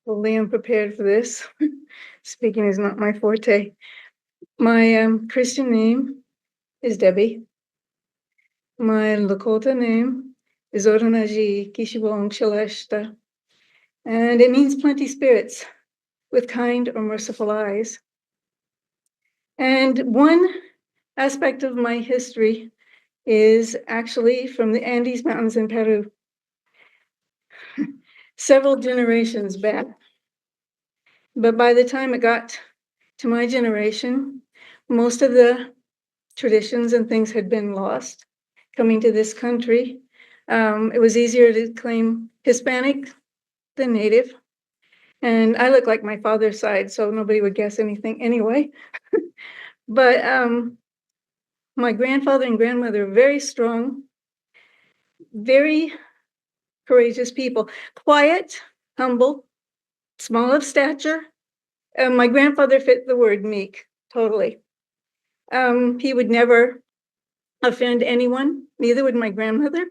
Fully unprepared for this. Speaking is not my forte. My Christian name is Debbie. My Lakota name is Ota Nagi Kishiwong Shaleshta, and it means plenty spirits with kind or merciful eyes. And one aspect of my history is actually from the Andes Mountains in Peru, several generations back. But by the time it got to my generation, most of the traditions and things had been lost. Coming to this country, it was easier to claim Hispanic than Native. And I look like my father's side, so nobody would guess anything anyway. But my grandfather and grandmother were very strong, very courageous people, quiet, humble, small of stature. My grandfather fit the word meek totally. He would never offend anyone, neither would my grandmother.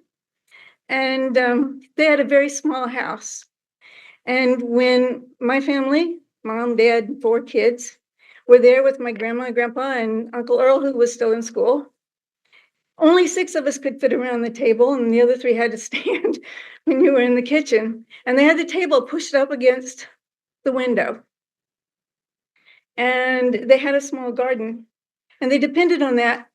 And they had a very small house. And when my family, mom, dad, 4 kids, were there with my grandma and grandpa and Uncle Earl, who was still in school, only 6 of us could fit around the table, and the other 3 had to stand when you were in the kitchen. And they had the table pushed up against the window. And they had a small garden, and they depended on that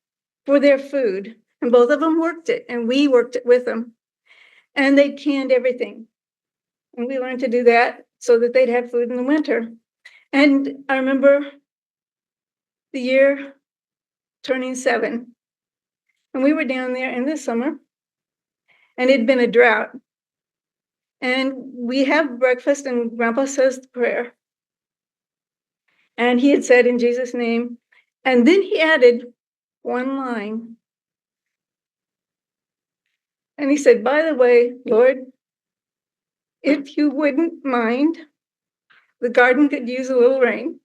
for their food. And both of them worked it, and we worked it with them. And they canned everything. And we learned to do that so that they'd have food in the winter. And I remember the year turning 7. And we were down there in the summer, and it'd been a drought. And we have breakfast, and Grandpa says the prayer. And he had said, in Jesus' name. And then he added one line. And he said, by the way, Lord, if you wouldn't mind, the garden could use a little rain.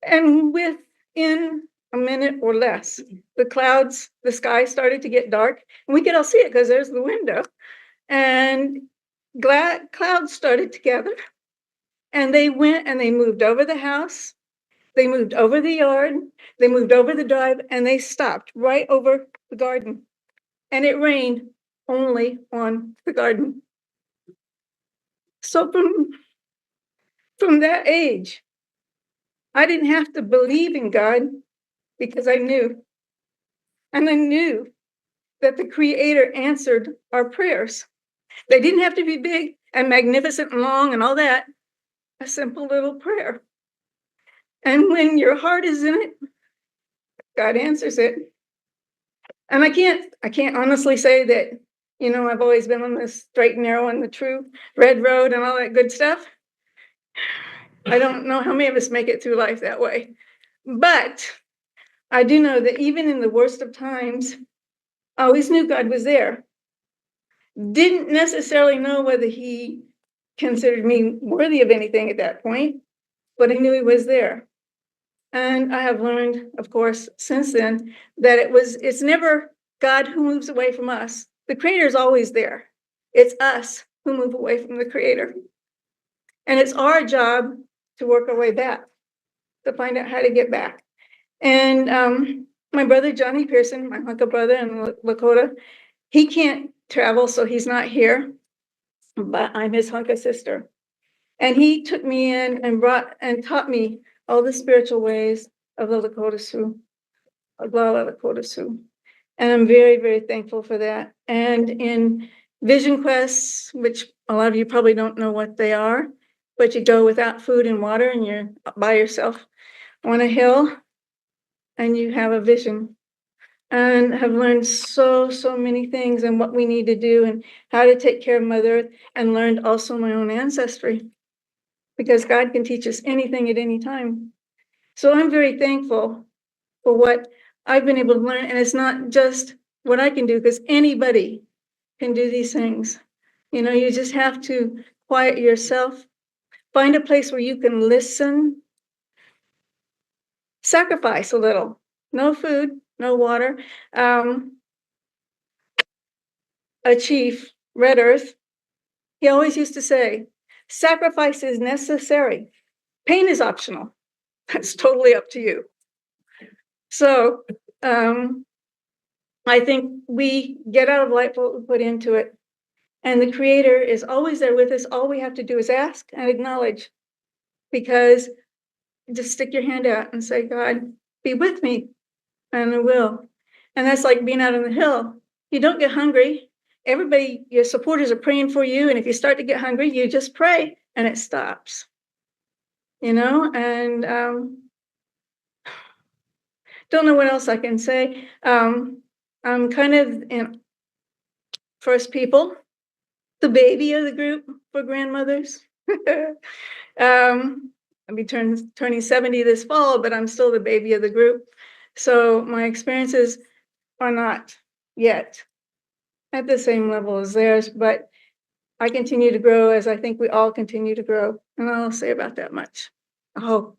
And within a minute or less, the sky started to get dark, and we could all see it because there's the window. And clouds started to gather, and they went and they moved over the house, they moved over the yard, they moved over the drive, and they stopped right over the garden. And it rained only on the garden. So from that age, I didn't have to believe in God because I knew. And I knew that the Creator answered our prayers. They didn't have to be big and magnificent and long and all that. A simple little prayer. And when your heart is in it, God answers it. And I can't honestly say that, I've always been on the straight and narrow and the true red road and all that good stuff. I don't know how many of us make it through life that way. But I do know that even in the worst of times, I always knew God was there. Didn't necessarily know whether he considered me worthy of anything at that point, but I knew he was there. And I have learned, of course, since then, that it's never God who moves away from us. The Creator is always there. It's us who move away from the Creator. And it's our job to work our way back, to find out how to get back. And my brother Johnny Pearson, my Hunka brother in Lakota, he can't travel, so he's not here, but I'm his Hunka sister. And he took me in and taught me all the spiritual ways of the Lakota Sioux, Oglala Lakota Sioux. And I'm very, very thankful for that. And in Vision Quests, which a lot of you probably don't know what they are, but you go without food and water and you're by yourself on a hill and you have a vision, and have learned so many things and what we need to do and how to take care of Mother Earth, and learned also my own ancestry, because God can teach us anything at any time. So I'm very thankful for what I've been able to learn. And it's not just what I can do, because anybody can do these things. You just have to quiet yourself, find a place where you can listen, sacrifice a little, no food, no water. A chief, Red Earth, He always used to say, sacrifice is necessary. Pain is optional. That's totally up to you. So I think we get out of life what we put into it. And the Creator is always there with us. All we have to do is ask and acknowledge, because just stick your hand out and say, God, be with me, and I will. And that's like being out on the hill. You don't get hungry. Everybody, your supporters are praying for you. And if you start to get hungry, you just pray and it stops. And don't know what else I can say. I'm kind of in first people, the baby of the group for grandmothers. I'll be turning 70 this fall, but I'm still the baby of the group. So my experiences are not yet at the same level as theirs, but I continue to grow as I think we all continue to grow. And I'll say about that much. I hope.